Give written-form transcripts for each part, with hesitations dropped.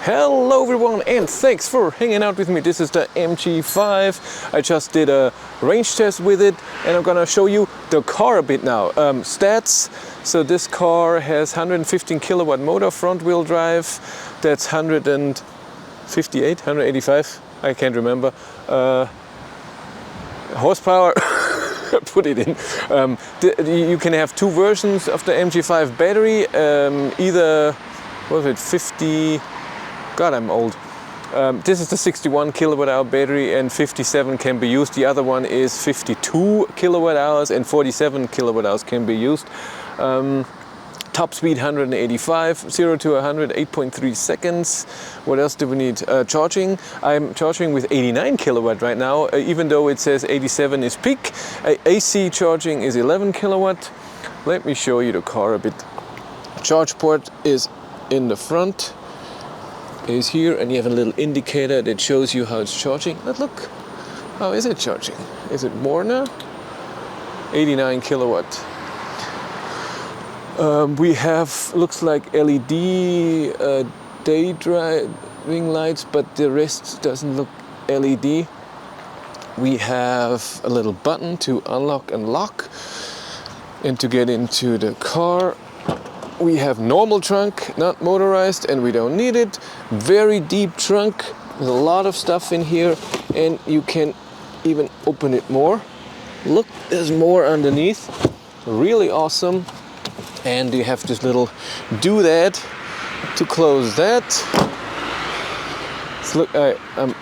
Hello everyone and thanks for hanging out with me. This is the MG5. I just did a range test with it and I'm gonna show you the car a bit now. Stats, so this car has 115 kilowatt motor, front wheel drive. That's 158, 185, I can't remember. Horsepower, put it in. You can have two versions of the MG5 battery, either, what was it, 50, God, I'm old. This is the 61 kilowatt hour battery and 57 can be used. The other one is 52 kilowatt hours and 47 kilowatt hours can be used. Top speed 185, 0 to 100, 8.3 seconds. What else do we need? Charging. I'm charging with 89 kilowatt right now, even though it says 87 is peak. AC charging is 11 kilowatt. Let me show you the car a bit. Charge port is in the front. Is here, and you have a little indicator that shows you how it's charging. But look, how is it charging? Is it more now? 89 kilowatt. We have, looks like LED day driving lights, but the rest doesn't look LED. We have a little button to unlock and lock and to get into the car. We have normal trunk, not motorized, and we don't need it. Very deep trunk, there's a lot of stuff in here, and you can even open it more. Look, there's more underneath. Really awesome. And you have this little doodad to close that. So look,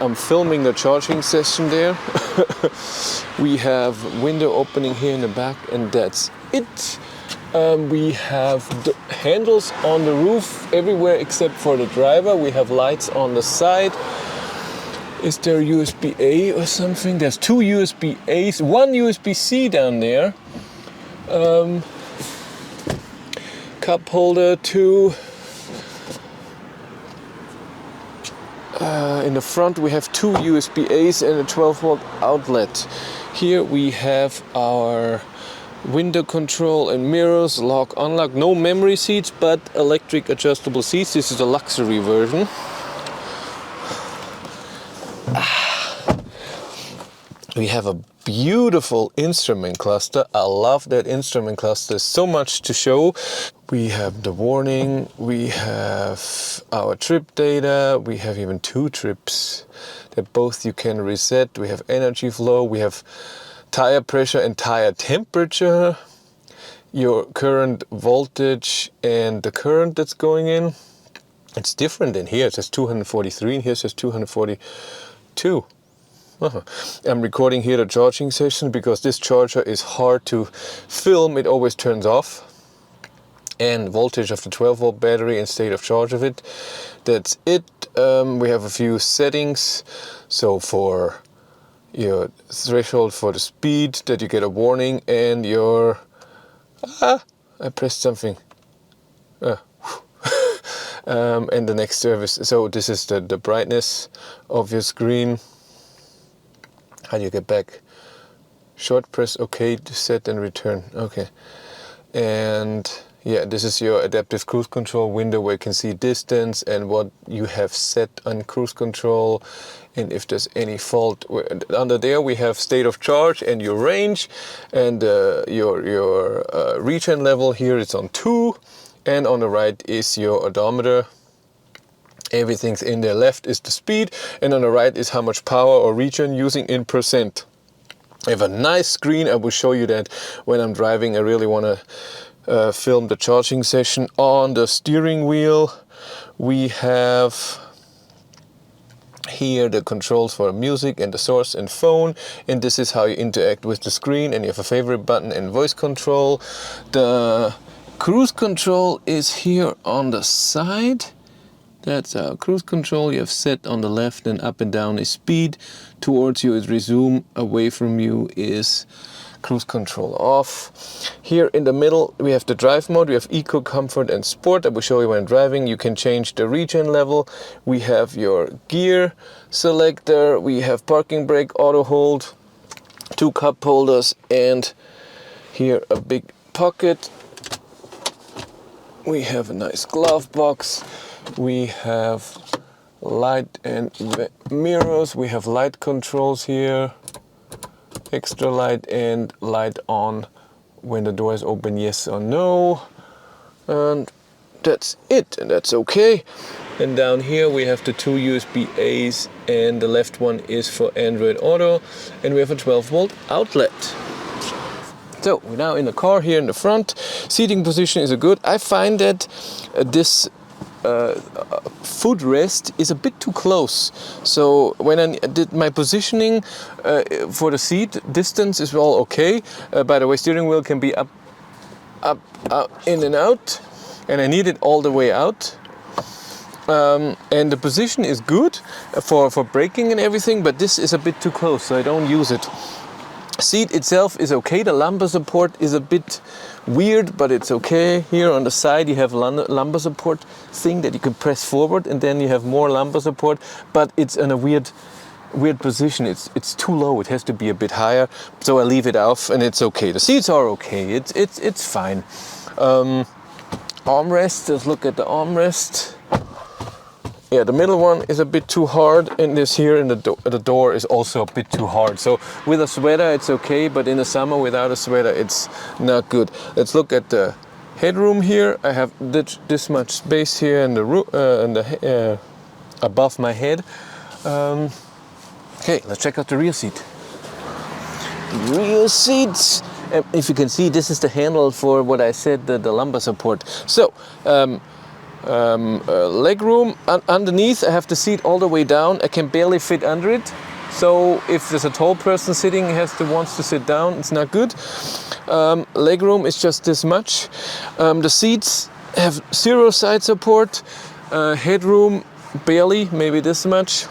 I'm filming the charging session there. We have window opening here in the back, and that's it. We have the handles on the roof everywhere except for the driver. We have lights on the side. Is there USB-A or something? There's two USB-A's, one USB-C down there. Cup holder, two. In the front we have two USB-A's and a 12-volt outlet. Here we have our window control and mirrors, lock, unlock. No memory seats, but electric adjustable seats. This is the luxury version. We have a beautiful instrument cluster. I love that instrument cluster. There's so much to show. We have the warning, we have our trip data, we have even two trips that both you can reset. We have energy flow, we have tire pressure and tire temperature, your current voltage and the current that's going in. It's different in here. It says 243 and here it says 242. I'm recording here the charging session because this charger is hard to film. It always turns off. And voltage of the 12-volt battery and state of charge of it. That's it. We have a few settings. So for your threshold for the speed that you get a warning, and your I pressed something. And the next service. So this is the brightness of your screen. How do you get back? Short press OK to set and return. Okay. And yeah, this is your adaptive cruise control window where you can see distance and what you have set on cruise control, and if there's any fault. Under there we have state of charge and your range, and your regen level here is on 2, and on the right is your odometer. Everything's in there. Left is the speed, and on the right is how much power or regen using in percent. I have a nice screen. I will show you that when I'm driving. I really want to film the charging session. On the steering wheel we have here the controls for music and the source and phone, and this is how you interact with the screen, and you have a favorite button and voice control. The cruise control is here on the side. That's our cruise control. You have set on the left, and up and down is speed. Towards you is resume, away from you is cruise control off. Here in the middle we have the drive mode. We have eco, comfort and sport. I will show you when driving. You can change the regen level. We have your gear selector. We have parking brake, auto hold, two cup holders, and here a big pocket. We have a nice glove box. We have light and mirrors. We have light controls here, extra light and light on when the door is open, yes or no. And that's it, and that's okay. And down here we have the two USB A's, and the left one is for Android Auto, and we have a 12-volt outlet. So we're now in the car here in the front. Seating position is good. I find that this footrest is a bit too close. So when I did my positioning for the seat, distance is all okay. By the way, steering wheel can be up, in and out, and I need it all the way out. And the position is good for braking and everything, but this is a bit too close, so I don't use it. Seat itself is okay. The lumbar support is a bit weird, but it's okay. Here on the side you have lumbar support thing that you can press forward, and then you have more lumbar support, but it's in a weird position. It's too low. It has to be a bit higher, so I leave it off, and it's okay. The seats are okay. It's fine. Armrest. Let's look at the armrest. Yeah, the middle one is a bit too hard, and this here in the door is also a bit too hard. So with a sweater it's okay, but in the summer without a sweater it's not good. Let's look at the headroom here. I have this much space here in the above my head. Okay, let's check out the rear seat. Rear seats. If you can see, this is the handle for what I said, the lumbar support. So. Leg room underneath. I have the seat all the way down. I can barely fit under it, so if there's a tall person sitting wants to sit down, it's not good. Leg room is just this much. The seats have 0 side support. Headroom barely, maybe this much.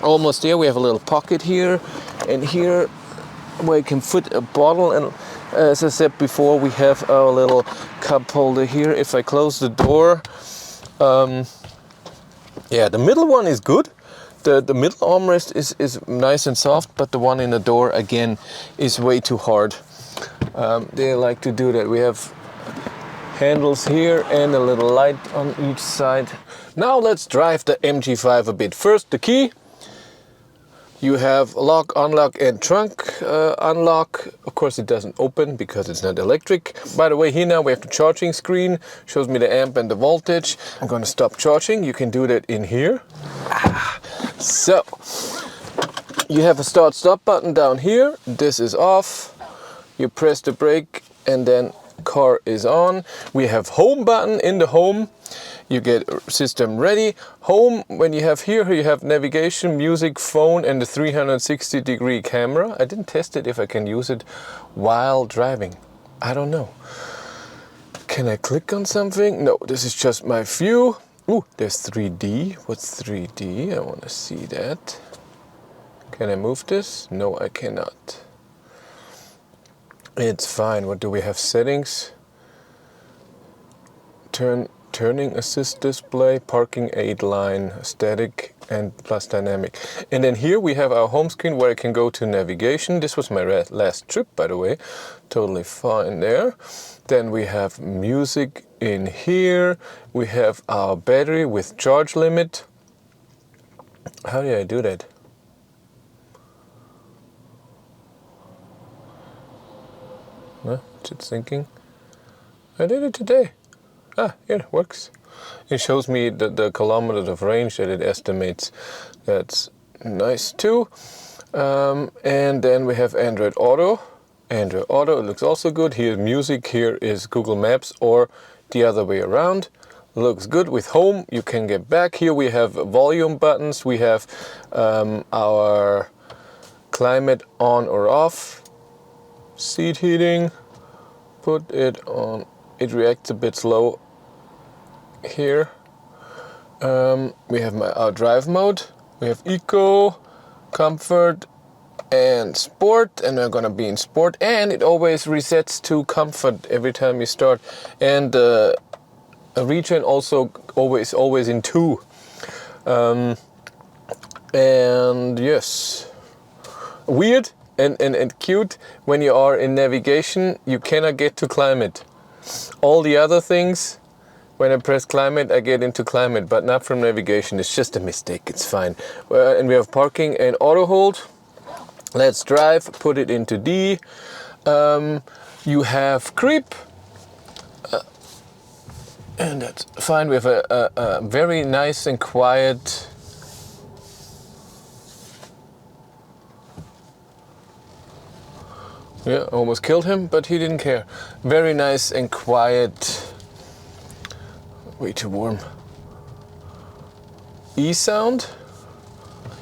Almost there. We have a little pocket here and here where you can fit a bottle, and as I said before, we have our little cup holder here. If I close the door, yeah, the middle one is good. The middle armrest is nice and soft, but the one in the door again is way too hard. They like to do that. We have handles here and a little light on each side. Now let's drive the MG5 a bit. First, the key. You have lock, unlock, and trunk unlock. Of course, it doesn't open because it's not electric. By the way, here now we have the charging screen. Shows me the amp and the voltage. I'm going to stop charging. You can do that in here. So, you have a start-stop button down here. This is off. You press the brake and then car is on. We have home button in the home. You get system ready. Home, when you have here, you have navigation, music, phone, and the 360-degree camera. I didn't test it if I can use it while driving. I don't know. Can I click on something? No, this is just my view. Ooh, there's 3D. What's 3D? I want to see that. Can I move this? No, I cannot. It's fine. What do we have? Settings. Turning assist display, parking aid line, static and plus dynamic. And then here we have our home screen where I can go to navigation. This was my last trip, by the way. Totally fine there. Then we have music in here. We have our battery with charge limit. How did I do that? No, it's thinking. I did it today. Ah, yeah, it works. It shows me the kilometers of range that it estimates. That's nice too. And then we have Android Auto. Android Auto, it looks also good. Here music, here is Google Maps, or the other way around. Looks good. With home, you can get back. Here we have volume buttons. We have our climate on or off. Seat heating. Put it on. It reacts a bit slow here. We have our drive mode. We have Eco, Comfort, and Sport. And we're gonna be in Sport. And it always resets to Comfort every time you start. And a region also always in 2. And yes, weird and cute. When you are in navigation, you cannot get to climate. All the other things, when I press climate, I get into climate, but not from navigation. It's just a mistake. It's fine. And we have parking and auto hold. Let's drive. Put it into D. You have creep. And that's fine. We have a very nice and quiet. Yeah, almost killed him, but he didn't care. Very nice and quiet. Way too warm. E sound.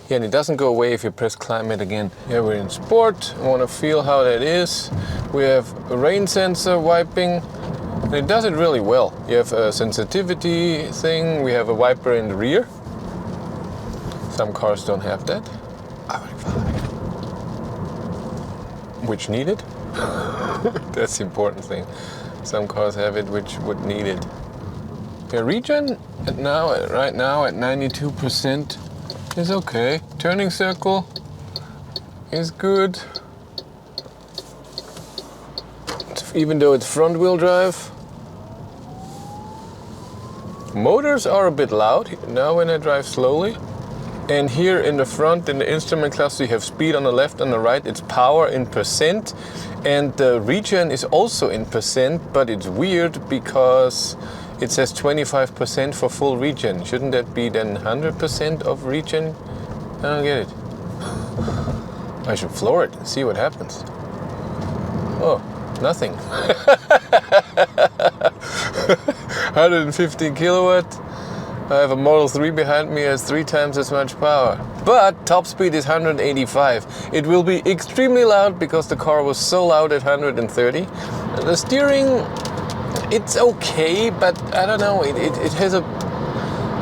Yeah, and it doesn't go away if you press climate again. Yeah, we're in sport. I want to feel how that is. We have a rain sensor wiping. And it does it really well. You have a sensitivity thing. We have a wiper in the rear. Some cars don't have that. Which need it. That's the important thing. Some cars have it which would need it. The regen right now at 92% is okay. Turning circle is good. Even though it's front wheel drive. Motors are a bit loud now when I drive slowly. And here in the front, in the instrument cluster, you have speed on the left and the right. It's power in percent. And the regen is also in percent, but it's weird because it says 25% for full regen. Shouldn't that be then 100% of regen? I don't get it. I should floor it and see what happens. Oh, nothing. 115 kilowatt. I have a Model 3 behind me, has 3 times as much power. But top speed is 185. It will be extremely loud because the car was so loud at 130. The steering, it's okay, but I don't know, it has a...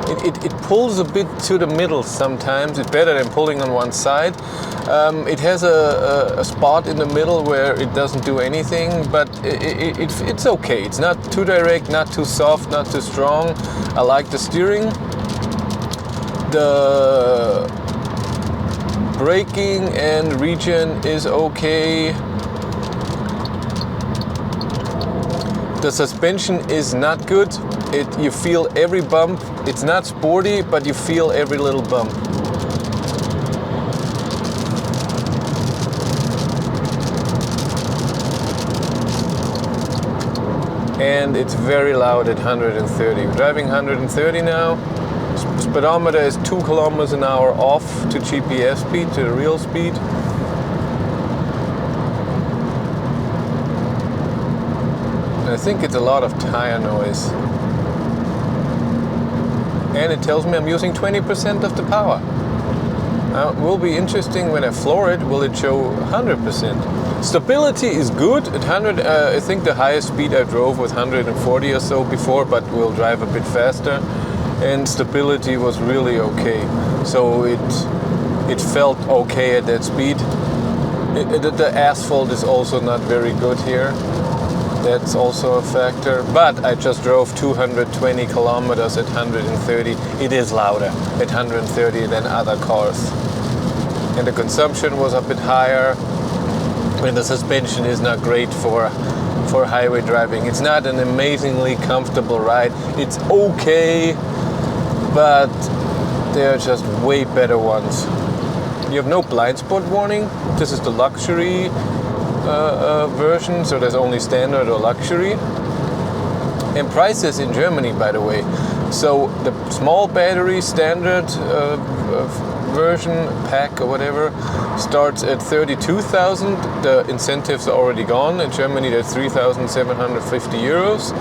It pulls a bit to the middle sometimes. It's better than pulling on one side. It has a spot in the middle where it doesn't do anything, but it's okay. It's not too direct, not too soft, not too strong. I like the steering. The braking and regen is okay. The suspension is not good. You feel every bump. It's not sporty, but you feel every little bump. And it's very loud at 130. We're driving 130 now. Speedometer is 2 kilometers an hour off to GPS speed, to the real speed. I think it's a lot of tire noise. And it tells me I'm using 20% of the power. Now, it will be interesting when I floor it, will it show 100%? Stability is good at 100. I think the highest speed I drove was 140 or so before, but we'll drive a bit faster. And stability was really okay. So it felt okay at that speed. The asphalt is also not very good here. That's also a factor, but I just drove 220 kilometers at 130. It is louder at 130 than other cars. And the consumption was a bit higher, and the suspension is not great for highway driving. It's not an amazingly comfortable ride. It's okay, but there are just way better ones. You have no blind spot warning. This is the luxury version, so there's only standard or luxury. And prices in Germany, by the way. So the small battery standard version, pack or whatever, starts at 32,000. The incentives are already gone. In Germany, they're 3,750 euros.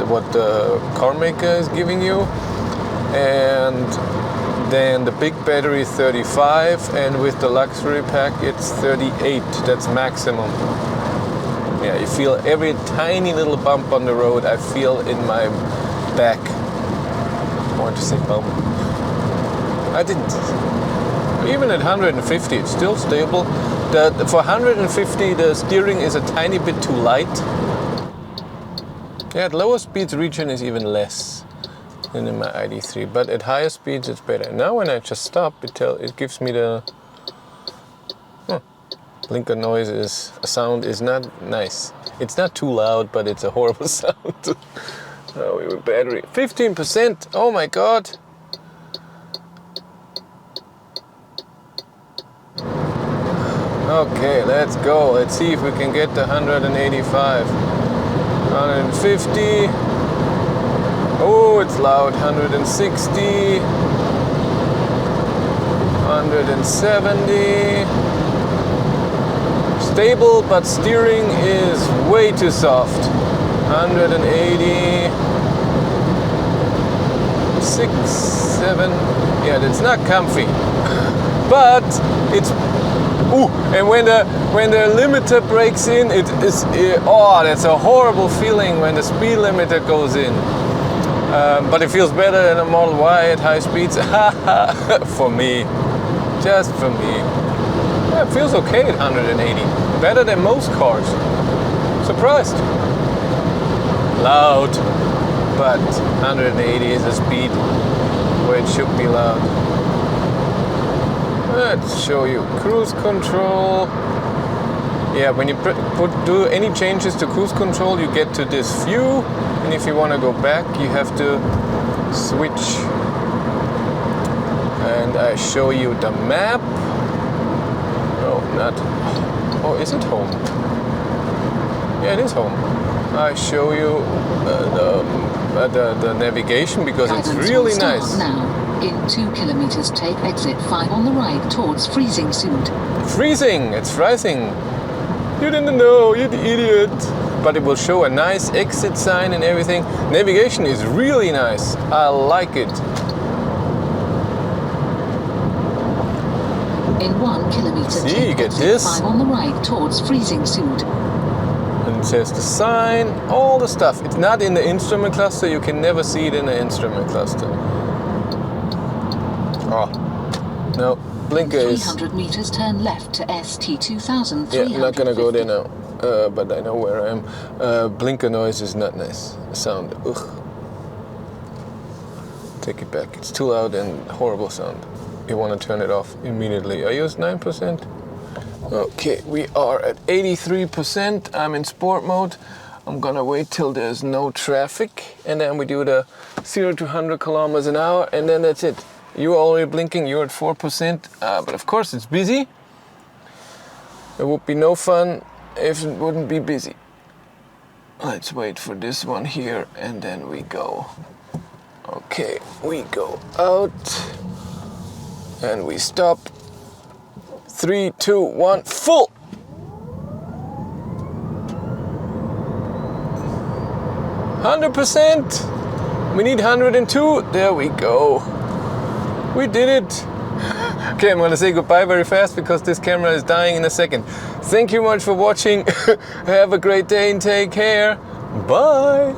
What the car maker is giving you. And then the big battery is 35, and with the luxury pack it's 38. That's maximum. Yeah, you feel every tiny little bump on the road. I feel in my back. I want to say bump. I didn't. Even at 150, it's still stable. For 150, the steering is a tiny bit too light. Yeah, at lower speeds, regen is even less than in my ID3, but at higher speeds it's better. Now when I just stop, it gives me the blinker noise sound is not nice. It's not too loud, but it's a horrible sound. Oh, battery 15%. Oh my god. Okay, let's go. Let's see if we can get to 185. 150. Oh, it's loud. 160. 170. Stable, but steering is way too soft. 180. 6, 7. Yeah, that's not comfy. But it's and when the limiter breaks in, that's a horrible feeling when the speed limiter goes in. But it feels better than a Model Y at high speeds. For me, just for me. Yeah, it feels okay at 180. Better than most cars. Surprised. Loud, but 180 is a speed where it should be loud. Let's show you cruise control. Yeah, when you do any changes to cruise control, you get to this view, and if you want to go back, you have to switch. And I show you the map. No, not. Oh, is it home? Yeah, it is home. I show you the navigation because it's really nice. Now. In 2 kilometers, take exit 5 on the right towards freezing soon. Freezing! It's freezing! You didn't know, you idiot! But it will show a nice exit sign and everything. Navigation is really nice. I like it. In 1 kilometer, see, take you get exit this. 5 on the right towards freezing soon. And it says the sign, all the stuff. It's not in the instrument cluster. You can never see it in the instrument cluster. Oh, no, blinker is... 300 meters, turn left to ST2350. Yeah, I'm not gonna go there now, but I know where I am. Blinker noise is not nice. Sound, ugh. Take it back, it's too loud and horrible sound. You wanna turn it off immediately. I use 9%. Okay, we are at 83%. I'm in sport mode. I'm gonna wait till there's no traffic, and then we do the 0 to 100 kilometers an hour, and then that's it. You're already blinking, you're at 4%, but of course it's busy. It would be no fun if it wouldn't be busy. Let's wait for this one here, and then we go. Okay, we go out, and we stop. 3, 2, 1, full! %! We need 102, there we go. We did it! Okay, I'm gonna say goodbye very fast because this camera is dying in a second. Thank you much for watching. Have a great day and take care. Bye!